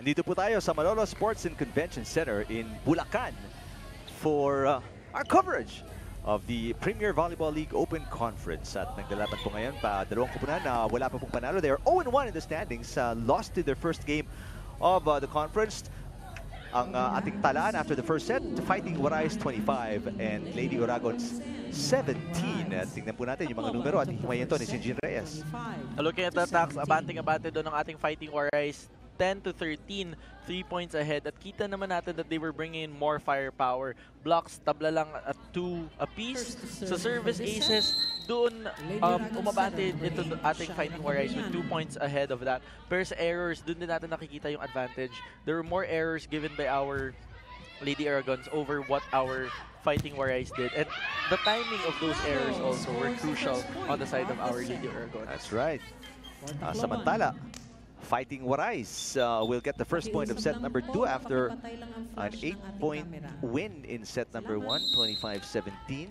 Nandito po tayo sa Malolo Sports and Convention Center in Bulacan for our coverage of the Premier Volleyball League Open Conference. At naglalaban po ngayon pa dalawang kupunan na wala pa pong panalo. They are 0-1 in the standings. Lost to their first game of the conference. Ang ating talaan after the first set, fighting Warays 25 and Lady Oragons 17. At tingnan po natin yung mga numero at himayin to ni Sinjin Reyes. Looking at the attacks, abante doon ng ating fighting Warays. 10-13, 3 points ahead. At kita naman natin that they were bringing in more firepower. Blocks, tabla lang at 2 apiece. Sa service aces, doon umabante ito ating fighting Warays with 2 points ahead of that. Pero sa errors, doon din natin nakikita yung advantage. There were more errors given by our Lady Oragons over what our fighting Warays did. And the timing of those errors also were crucial on the side of our Lady Oragons. That's right. Samantala, fighting Warays will get the first point of set number 2 after an 8-point win in set number 1, 25-17.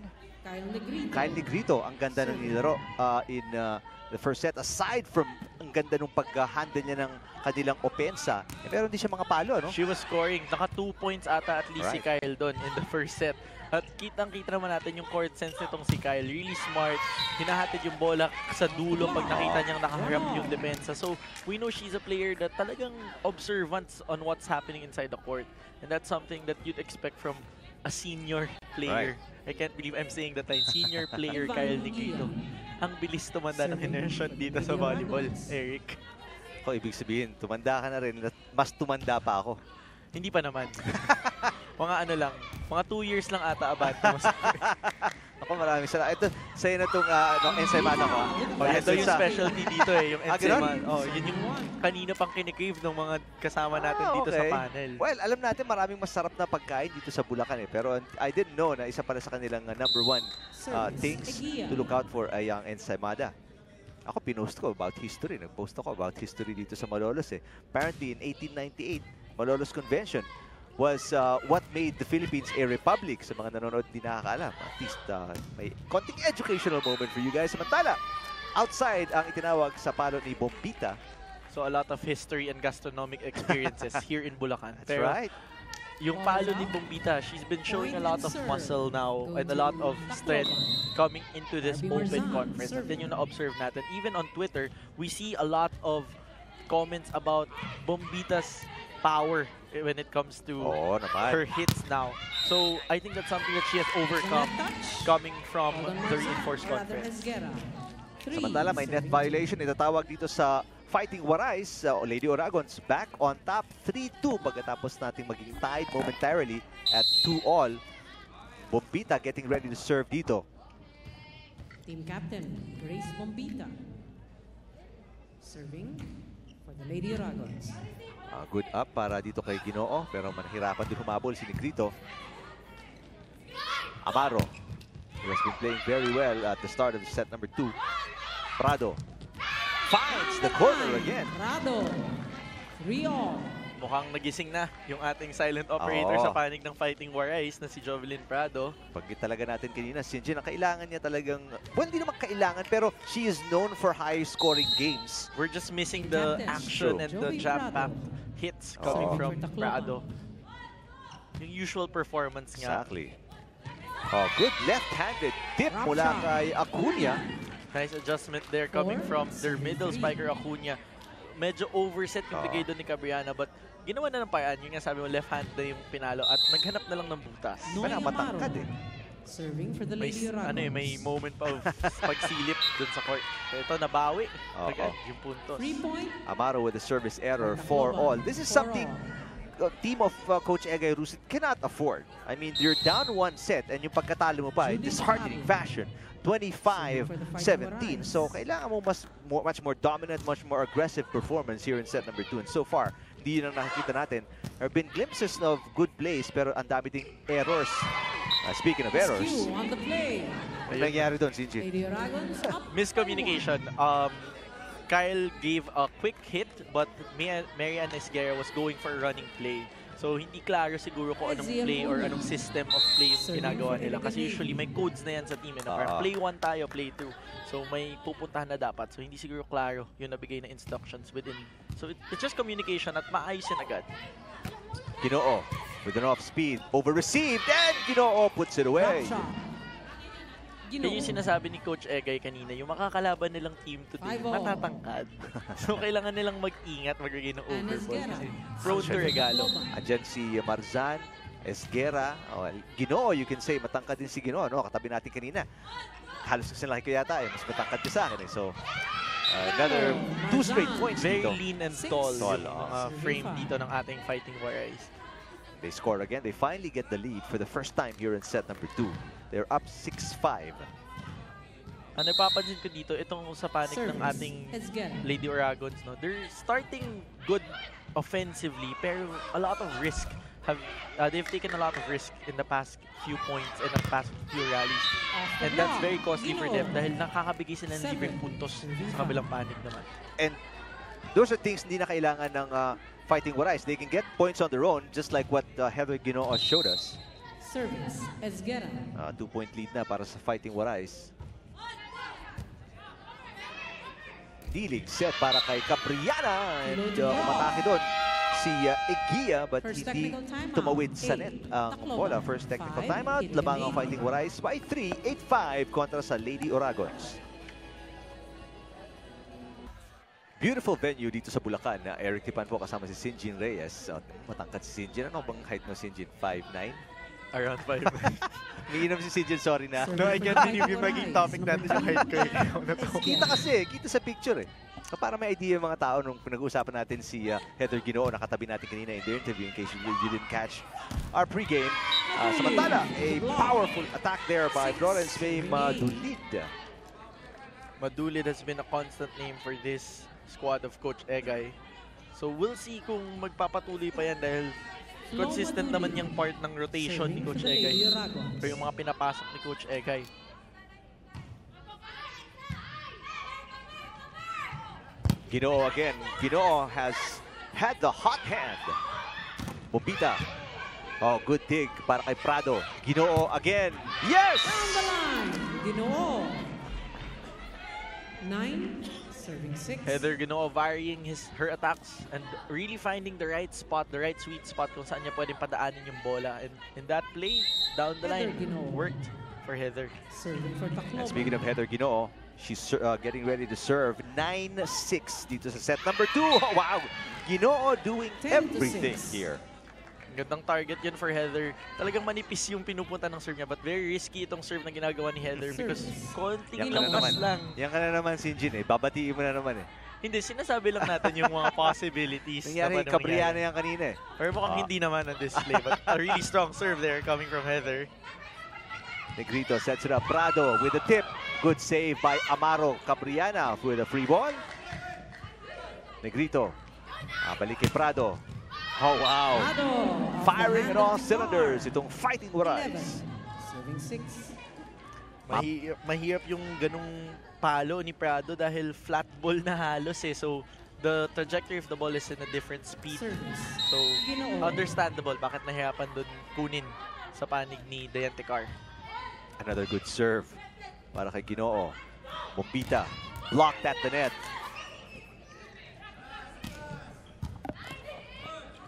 Kyle Negrito, ang ganda ng nilaro in the first set. Aside from ang ganda ng pag-handle niya ng kanilang opensa, meron din siya mga palo, no? She was scoring. Naka 2 points ata at least si Kyle doon in the first set. At kitang-kita naman natin yung court sense nitong si Kyle. Really smart. Hinahatid yung bola sa dulo pag nakita niyang nakaharap yung depensa. So, we know she's a player that talagang observant on what's happening inside the court. And that's something that you'd expect from a senior player. I can't believe I'm saying that line. Senior player Kyle Negrito. Ang bilis tumanda ng henerasyon dito sa volleyball, Eric. O, ibig sabihin, tumanda ka na rin. Mas tumanda pa ako. Hindi pa naman. Mga ano lang, mga 2 years lang ata abante mo sa Ako, maraming salamat. Ito, sa'yo na itong ensaymada ko. Ito yung specialty dito eh, yung ensaymada. Yun yung kanina pang kinikrave ng mga kasama natin dito sa panel. Well, alam natin maraming masarap na pagkain dito sa Bulacan eh. Pero I didn't know na isa pala sa kanilang number 1 things to look out for ay ang ensaymada. Ako, pinost ko about history. Nag-post ako about history dito sa Malolos eh. Apparently, in 1898, Malolos Convention was what made the Philippines a republic. Sa mga nanonood, di nakakaalam. At least may konting educational moment for you guys. Samantala, outside ang itinawag sa palo ni Bombita. So a lot of history and gastronomic experiences here in Bulacan. That's right. Yung palo ni Bombita, she's been showing a lot of muscle now and a lot of strength coming into this open conference. And then yung na-observe natin, even on Twitter, we see a lot of comments about Bombita's power when it comes to her hits now. So I think that's something that she has overcome coming from the reinforced conference. Samantala, may net violation. Itatawag dito sa fighting Warays. Lady Oragons back on top 3-2 pagkatapos nating maging tied momentarily at 2-all. Bombita getting ready to serve dito. Team captain Grace Bombita serving for the Lady Oragons. Good up para dito kay Ginoo, pero manahirapan din humabol si Negrito. Amaro, who has been playing very well at the start of set number 2. Prado finds the corner again. Prado, 3-all. Mukhang nagising na yung ating silent operator sa panig ng fighting Warays na si Jovelyn Prado. Pagkit talaga natin kanina, Sinjin, ang kailangan niya talagang, well, hindi naman kailangan, pero she is known for high-scoring games. We're just missing the action and the jam-packed hits coming from Prado. Yung usual performance nga. Exactly. Good left-handed tip mula kay Acuna. Nice adjustment there coming from their middle spiker Acuna. Medyo overset yung bigay doon ni Cabriana, but ginawa na ng paraan. Yung nga sabi mo, left hand na yung pinalo at naghanap na lang ng butas. Matangkad eh. Serving for the Lady Oragons. May moment pa of pagsilip dun sa court. Ito, nabawi. Agad yung puntos. 3-point. Amaro with a service error, 4-all. This is something team of Coach Egay Rusit cannot afford. I mean, you're down 1 set and yung pagkatalo mo pa in disheartening fashion. 25-17. So, kailangan mo much more dominant, much more aggressive performance here in set number 2. And so far, hindi yun ang nakikita natin. There have been glimpses of good plays, pero ang dami ding errors. Speaking of errors, ano nangyari doon, Sinjin? Miscommunication. Kyle gave a quick hit, but Marian Esguerra was going for a running play. So, hindi klaro siguro kung anong play or anong system of play yung ginagawa nila. Kasi usually, may codes na yan sa team. Parang play 1 tayo, play 2. So, may pupuntahan na dapat. So, hindi siguro klaro yung nabigay na instructions within So it's just communication at maayos yun agad. Ginoo with an off speed, over received, and Ginoo puts it away. Yan yung sinasabi ni Coach Egay kanina, yung makakalaban nilang team today, matatangkad. So kailangan nilang mag-ingat, magbigay ng overball kasi prone to regalo. Andyan si Marzan, Esguera, Ginoo, you can say, matangkad din si Ginoo, no? Katabi natin kanina. Halos kasi laki ko yata, mas matangkad ka sa akin. So, another 2 straight points Very dito. lean and tall yung mga frame dito ng ating Fighting Warays. They score again. They finally get the lead for the first time here in set number 2. They're up 6-5. Ang napapansin ko dito, itong sa panic ng ating Lady Oragons, no? They're starting good offensively, pero a lot of risk. They've taken a lot of risk in the past few points and the past few rallies. And that's very costly for them dahil nakakabigay sila ng libreng puntos sa kabilang panic naman. And those are things hindi na kailangan ng Fighting Warays. They can get points on their own, just like what Heather Ginoo showed us. Service, Esguera. 2-point lead na para sa Fighting Warays. Dealing set para kay Capriana. And umatake doon si Egia, but hindi tumawid sa net ang bola. First technical timeout. Labang ang Fighting Warays by 3, 8-5 kontra sa Lady Oragons. Beautiful venue dito sa Bulacan. Eric Tipan po kasama si Sinjin Reyes. Matangkad si Sinjin. Ano bang height mo, Sinjin? 5'9"? Around 5'9". Umiinom si Sinjin, sorry na. No, I can't believe yung maging topic natin yung height ko. Kita kasi, kita sa picture eh. So, para may idea yung mga tao nung pinag-uusapan natin si Heather Ginoo, nakatabi natin kanina in the interview in case you didn't catch our pregame. Samantala, a powerful attack there by Florence May Madulid. Madulid has been a constant name for this squad of Coach Egay. So we'll see kung magpapatuloy pa yan dahil consistent naman yung part ng rotation ni Coach Egay. Pero yung mga pinapasok ni Coach Egay. Ginoo again. Ginoo has had the hot hand. Bombita. Oh, good dig para kay Prado. Ginoo again. Yes! Down the line, Ginoo. 9. Serving 6. Heather Ginoo varying her attacks and really finding the right spot, the right sweet spot kung saan niya pwedeng padaanin yung bola. And in that play, down the line, worked for Heather. Serving for Tacloban. And speaking of Heather Ginoo, she's getting ready to serve 9-6 dito sa set number 2. Oh, wow! Ginoo doing everything here. Gandang target yun for Heather. Talagang manipis yung pinupunta ng serve niya, but very risky itong serve na ginagawa ni Heather because konting ilampas lang. Yan ka na naman, Sinjin eh. Babatiin mo na naman eh. Hindi, sinasabi lang natin yung mga possibilities. Nangyari, Capriana yan kanina eh. Pero mukhang hindi naman on display, but a really strong serve there coming from Heather. Negrito sets it up. Prado with the tip. Good save by Amaro. Capriana with a free ball. Negrito. Balik kay Prado. Oh, wow. Firing at all cylinders. Itong Fighting Warays. Serving 6. Mahirap yung ganung palo ni Prado dahil flat ball na halos eh. So, the trajectory of the ball is in a different speed. So, understandable bakit nahirapan dun kunin sa panig ni Dayantecar. Another good serve para kay Ginoo. Bombita blocked at the net.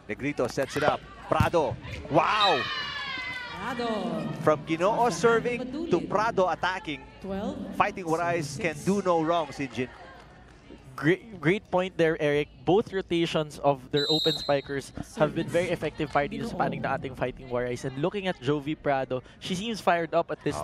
Negrito sets it up. Prado. Wow! Prado. From Ginoo serving to Prado attacking. 12. Fighting Warays can do no wrong, Sinjin. Great point there, Eric. Both rotations of their open spikers have been very effective para dito sa panig na ating Fighting Warays. And looking at Jovi Prado, she seems fired up at this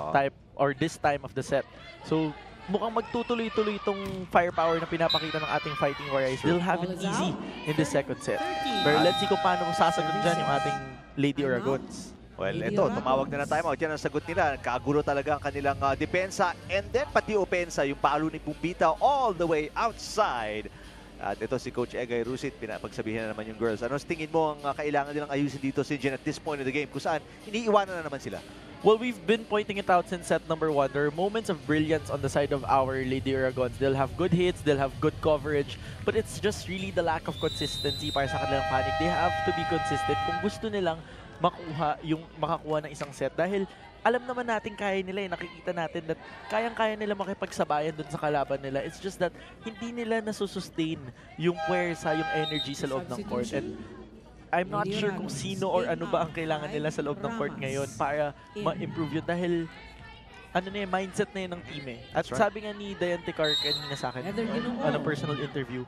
time of the set. So mukhang magtutuloy-tuloy itong firepower na pinapakita ng ating Fighting Warays. They'll have it easy in the second set. Pero let's see kung paano sasagot dyan yung ating Lady Oragons. Well, ito, tumawag na timeout. Yan ang sagot nila. Kagulo talaga ang kanilang depensa. And then pati opensa, yung palo ni Pumpita all the way outside. At ito si Coach Egay Rusit, pinapagsabihin na naman yung girls. Ano tingin mo ang kailangan nilang ayusin dito, Sinjin, at this point of the game? Kung saan, iniiwanan na naman sila? Well, we've been pointing it out since set number 1. There are moments of brilliance on the side of our Lady Oragons. They'll have good hits, they'll have good coverage, but it's just really the lack of consistency para sa kanilang panig. They have to be consistent kung gusto nilang makakuha ng isang set dahil alam naman natin kaya nila eh. Nakikita natin that kayang-kaya nila makipagsabayan dun sa kalaban nila. It's just that hindi nila nasusustain yung puwersa, yung energy sa loob ng court. And I'm not sure kung sino or ano ba ang kailangan nila sa loob ng court ngayon para ma-improve yun. Dahil ano na mindset na yun ng team eh. At sabi nga ni Dayan Ticar kanina sa akin, on a personal interview,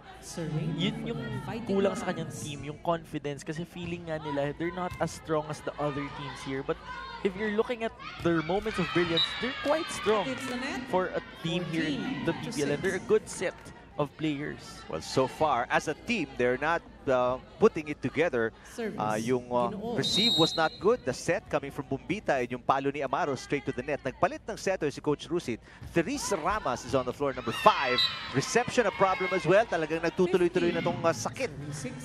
yun yung kulang sa kanyang team, yung confidence. Kasi feeling nga nila, they're not as strong as the other teams here. But if you're looking at their moments of brilliance, they're quite strong for a team here in the PVL. And they're a good set of players. Well, so far, as a team, they're not putting it together. Yung receive was not good. The set coming from Bumbita and yung palo ni Amaro straight to the net. Nagpalit ng setter si Coach Rusit. Therese Ramas is on the floor, number 5. Reception a problem as well. Talagang nagtutuloy-tuloy na itong sakit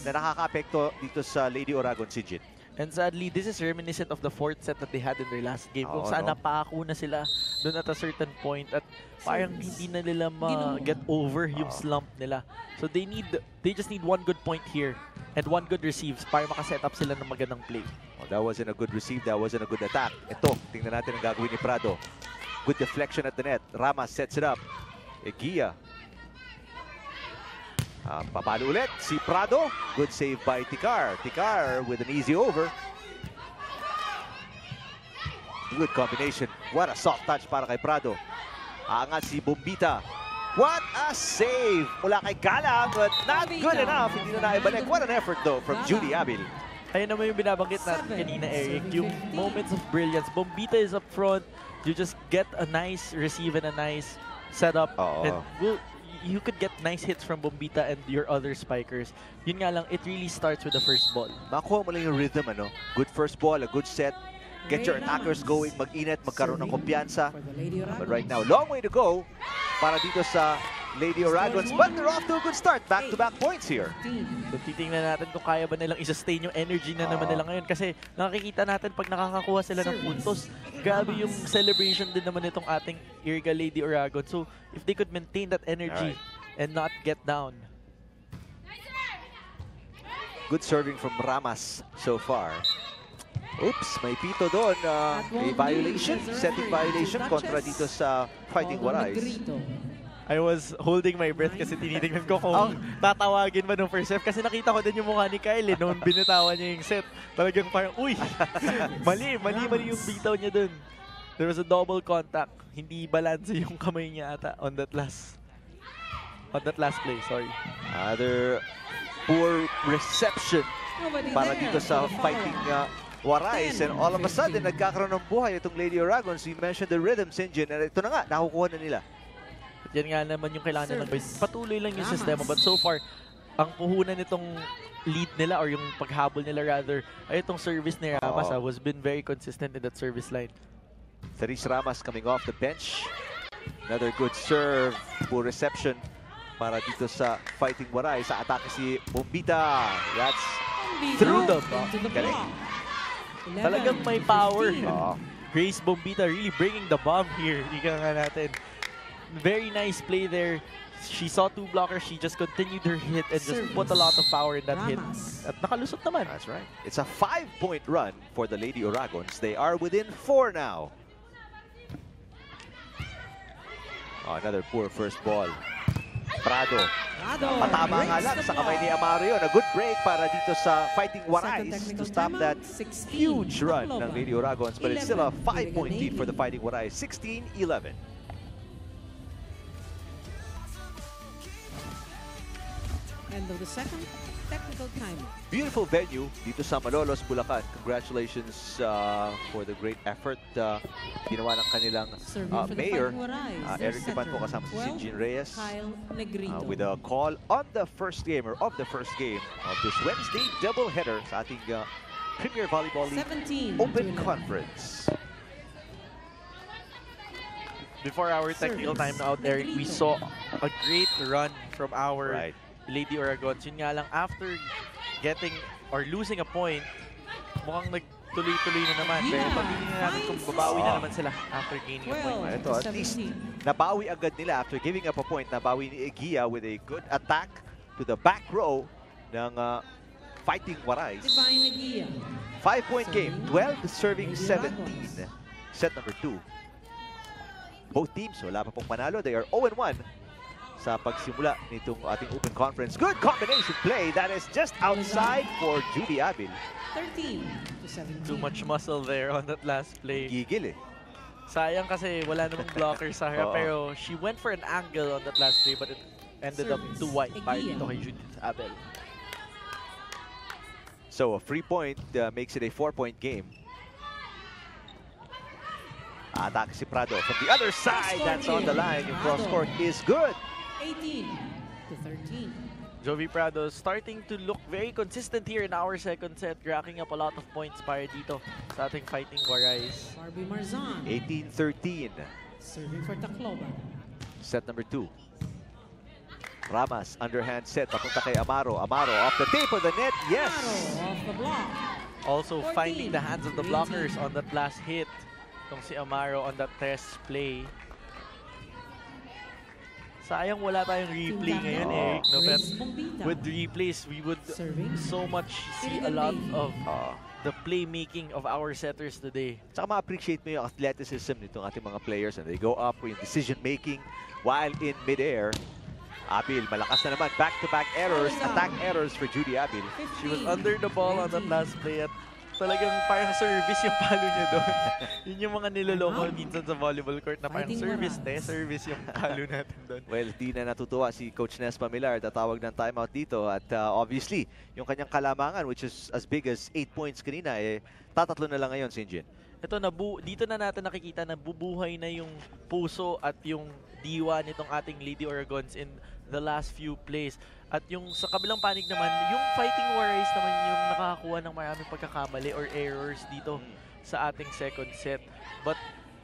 na nakaka-apekto dito sa Lady Oragon si Jin. And sadly, this is reminiscent of the 4th set that they had in their last game. Kung saan napako na sila doon at a certain point at parang hindi na nila ma-get over yung slump nila. So they just need one good point here and one good receives para makaset up sila ng magandang play. Oh, that wasn't a good receive, that wasn't a good attack. Ito, tingnan natin ang gagawin ni Prado. Good deflection at the net. Ramos sets it up. Egia. Papalo ulit si Prado. Good save by Ticar. Ticar with an easy over. Good combination. What a soft touch para kay Prado. Aangat si Bumbita. What a save mula kay Galang, but not good enough. Hindi na naibalik. What an effort though from Judy Abil. Ayun naman yung binabanggit natin kanina, Eric. Yung moments of brilliance. Bumbita is up front. You just get a nice receive and a nice setup. And you could get nice hits from Bumbita and your other spikers. Yun nga lang, it really starts with the first ball. Makuha mo lang yung rhythm, ano? Good first ball, a good set. Get your attackers going, mag-init, magkaroon ng kumpiyansa. But right now, long way to go para dito sa Lady Oragons. But they're off to a good start. Back-to-back points here. So titingnan natin kung kaya ba nilang i-sustain yung energy na naman nila ngayon. Kasi nakikita natin pag nakakakuha sila ng puntos, grabe yung celebration din naman itong ating Iriga Lady Oragons. So if they could maintain that energy and not get down. Good serving from Ramas so far. Oops, may pito doon. May violation, setting violation kontra dito sa Fighting Warays. I was holding my breath kasi tinitingnan ko kung tatawagin ba nung first set. Kasi nakita ko din yung mukha ni Kyle noon binitawan niya yung set. Talagang parang, uy, mali yung bitaw niya dun. There was a double contact. Hindi balance yung kamay niya ata on that last play, sorry. Other poor reception para dito sa Fighting Warays, and all of a sudden, nagkakaroon ng buhay itong Lady Oragons. We mentioned the rhythms engine, and ito na nga, nakukuha na nila. Yan nga naman yung kailangan nilang gawin. Patuloy lang yung sistema, but so far, ang puhunan nitong lead nila or yung paghabol nila rather, ay itong service ni Ramas was been very consistent in that service line. Therese Ramas coming off the bench. Another good serve, poor reception para dito sa Fighting Warays. Sa atake si Bumbita. That's through the galing. Talagang may power. Grace Bumbita really bringing the bomb here. Ika nga natin. Very nice play there. She saw 2 blockers. She just continued her hit and just put a lot of power in that hit. At nakalusot naman. That's right. It's a 5-point run for the Lady Oragons. They are within 4 now. Another poor first ball. Prado. Patama nga lang sa kamay ni Amaro yun. A good break para dito sa Fighting Warays to stop that huge run ng Lady Oragons. But it's still a 5-point lead for the Fighting Warays. 16-11. End of the second technical time. Beautiful venue dito sa Malolos, Bulacan. Congratulations for the great effort ginawa ng kanilang mayor. Eric Tipan po kasama si Jean Reyes with a call on the first game or of the first game of this Wednesday doubleheader sa ating Premier Volleyball League Open Conference. Before our technical timeout, Eric, we saw a great run from our Lady Oragons. Yun nga lang, after getting or losing a point, mukhang nagtuloy-tuloy na naman. Pero pagiging na natin kung babawi na naman sila after gaining a point. Ito, at least, nabawi agad nila after giving up a point. Nabawi ni Egia with a good attack to the back row ng Fighting Warays. 5-point game, 12 serving 17. set number 2. Both teams, wala pa pong panalo. They are 0-1 sa pagsimula nitong ating open conference. Good combination play. That is just outside for Judy Abil. 13-17. Too much muscle there on that last play. Gigil eh. Sayang kasi wala namang blocker sa harap, pero she went for an angle on that last play, but it ended up too wide para dito kay Judith Abel. So a free point makes it a 4-point game. Atake si Prado from the other side. That's on the line. Yung cross court is good. 18-13. Jovi Prado starting to look very consistent here in our second set, racking up a lot of points para dito sa ating Fighting Warays. Barbie Marzan 18-13. serving for Tacloban. Set number 2. Ramas, underhand set, papunta kay Amaro. Amaro off the tape of the net. Yes! Off the block. Also finding the hands of the blockers on that last hit. Itong si Amaro on that test play. Sayang wala tayong replay ngayon, Eric. No? But with replays, we would so much see a lot of the playmaking of our setters today. Tsaka ma-appreciate mo yung athleticism nitong ating mga players, and they go up with decision-making while in mid-air. Abil, malakas na naman. Back-to-back errors, attack errors for Judy Abil. She was under the ball on that last play at talagang parang service yung palo niya doon. Yun yung mga niloloko minsan sa volleyball court na parang service yung palo natin doon. Well, di na natutuwa si Coach Nespa Millar. Tatawag ng timeout dito at obviously, yung kanyang kalamangan which is as big as 8 points kanina, tatatlo na lang ngayon, Sinjin. Ito, dito na natin nakikita na bubuhay na yung puso at yung diwa nitong ating Lady Oragons in the last few plays. At yung sa kabilang panig naman, yung Fighting Warays naman yung nakakakuha ng maraming pagkakamali or errors dito sa ating second set. But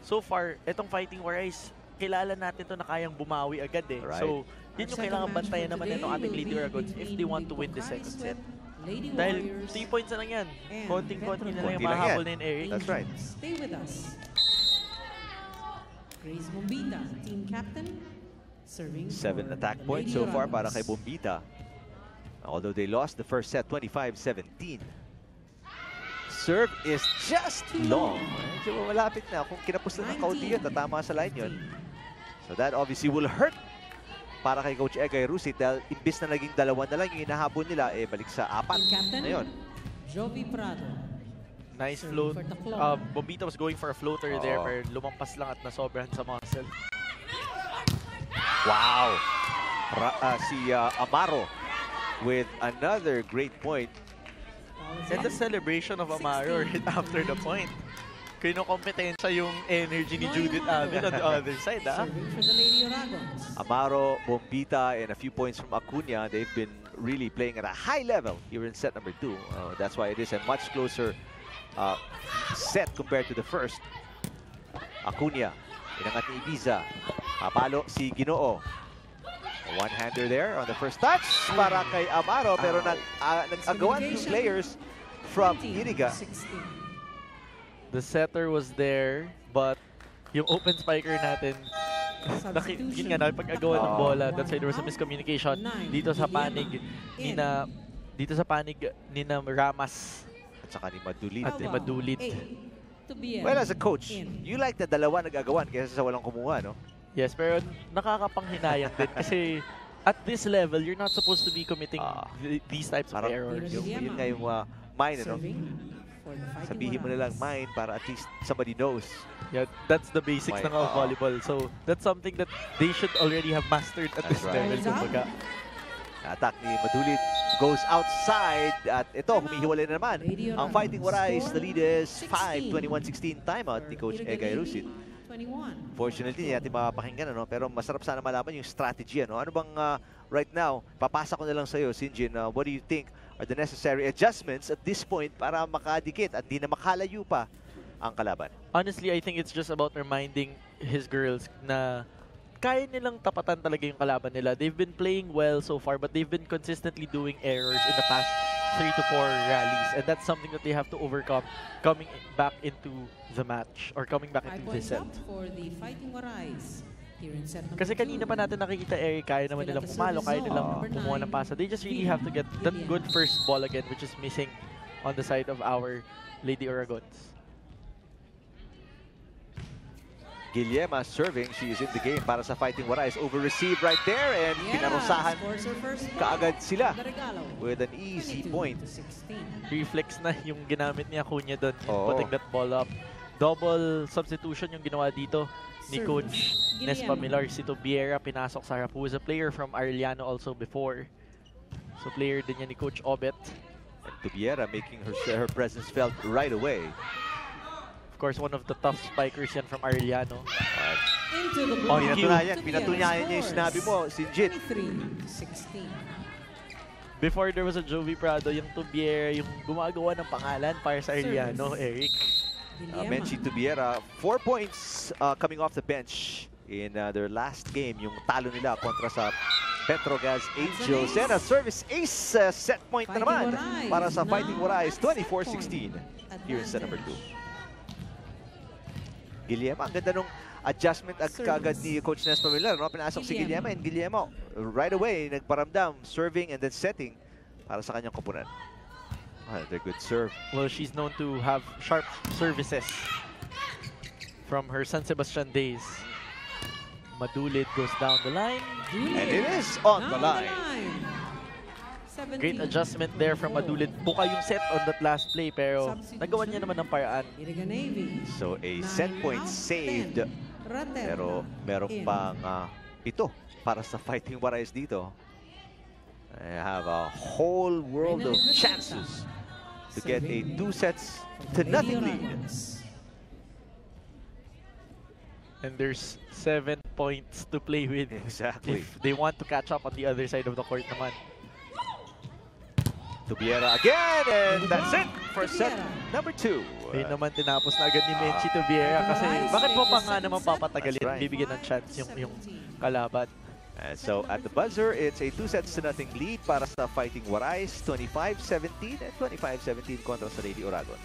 so far, itong Fighting Warays, kilala natin to na kayang bumawi agad eh. Right. So, yun yung kailangan bantayan naman itong ating Lady Oragons if they want to win the second set. Dahil 3 points na lang yan. Konting-konti na lang yung mahabol na yun, Eric. That's right. Stay with us. Grace Bombita, team captain, serving 7 for attack the points Lady so far Oragons. para kay Bombita. Although they lost the first set 25-17. Serve is just long. Medyo malapit na. Kung kinapos na ng kaunti yun, tatama sa line yun. So that obviously will hurt para kay Coach Egay Rusit dahil imbis na naging 2 na lang yung hinahabol nila, balik sa 4 Team captain, na yun. Jovi Prado. Nice Serving float. for Tacloban. Bombita was going for a floater there, pero lumampas lang at nasobrahan sa muscle. Wow! Si Amaro with another great point. And the celebration of Amaro right after the point. Kinokompetensya yung energy ni Judith Abel on the other side, ah. Serving for the Lady Oragons. Amaro, Bombita, and a few points from Acuna. They've been really playing at a high level here in set number 2. That's why it is a much closer set compared to the first. Acuna, inangat ni Ibiza. Papalo si Ginoo. One-hander there on the first touch para kay Amaro, pero nag-agawan 2 players from Iriga. 16. The setter was there, but yung open spiker natin, yun nga, nakipag-agawan ng bola. That's why there was a miscommunication dito sa panig ni na Ramas At saka ni Madulid. at ni Madulid. Well, as a coach, you like na dalawa nag-agawan kaysa sa walang kumuha, no? Yes, pero nakakapanghinayang din kasi at this level, you're not supposed to be committing these types of Parang errors. yun nga yung mine, ano? Sabihin mo na lang mine para at least somebody knows. Yeah, that's the basics ng volleyball. So that's something that they should already have mastered at this level. Kumbaga. Attack ni Madulid goes outside at ito, humihiwalay na naman. Ang Fighting Warays, the lead is 5, 21-16 timeout ni Coach Egay Rusit. Fortunately, hindi natin mapapakinggan, ano? Pero masarap sana malaman yung strategy. Ano bang right now, papasa ko na lang sa'yo, Sinjin, what do you think are the necessary adjustments at this point para makadikit at di na makalayo pa ang kalaban? Honestly, I think it's just about reminding his girls na kaya nilang tapatan talaga yung kalaban nila. They've been playing well so far, but they've been consistently doing errors in the past 3 to 4 rallies. And that's something that they have to overcome coming back into the match or coming back into this set. For the Fighting Warays here in set number Kasi kanina pa natin nakikita, Eric, kaya naman nilang pumalo, kaya nilang kumuha ng pasa. They just really have to get that good first ball again, which is missing on the side of our Lady Oragons. Guillermo serving. She is in the game para sa Fighting Warays. Over-receive right there and pinarusahan kaagad sila with an easy point. Reflex na yung ginamit ni Acuna doon, putting that ball up. Double substitution yung ginawa dito ni Coach Nespamilar. Si Tubiera pinasok sa harap, who was a player from Arellano also before. So player din yan ni Coach Obet. And Tubiera making her presence felt right away. Of course, one of the tough spikers yan from Arellano. Pinatunayan niya yung sinabi mo, Sinjit. Before there was a Jovi Prado, yung Tubiera, yung gumagawa ng pangalan para sa Arellano, Eric. Menchie Tubiera, 4 points coming off the bench in their last game. Yung talo nila kontra sa Petrogas Angels. And a service ace set point na naman para sa Fighting Warays, 24-16 here in set number 2. Guillermo, ang ganda nung adjustment agad ni Coach Nespamilar. No? Pinasok si Guillermo and Guillermo right away nagparamdam, serving and then setting para sa kanyang koponan. They're good serve. Well, she's known to have sharp services from her San Sebastian days. Madulid goes down the line. And it is on the line. Great adjustment there from Madulid. Buka yung set on that last play pero nagawa niya naman ng paraan. So a set point saved. Pero meron pang ito para sa Fighting Warays dito. I have a whole world of chances to get a 2-0 lead. And there's 7 points to play with. Exactly. If they want to catch up on the other side of the court naman. Tubiera again, and that's it for set number 2. Ayun naman, tinapos na agad ni Menchie Tubiera kasi bakit mo pa nga naman papatagalin, bibigyan ng chance yung kalaban. And so at the buzzer, it's a 2-0 lead para sa Fighting Warays, 25-17 and 25-17 kontra sa Lady Oragons.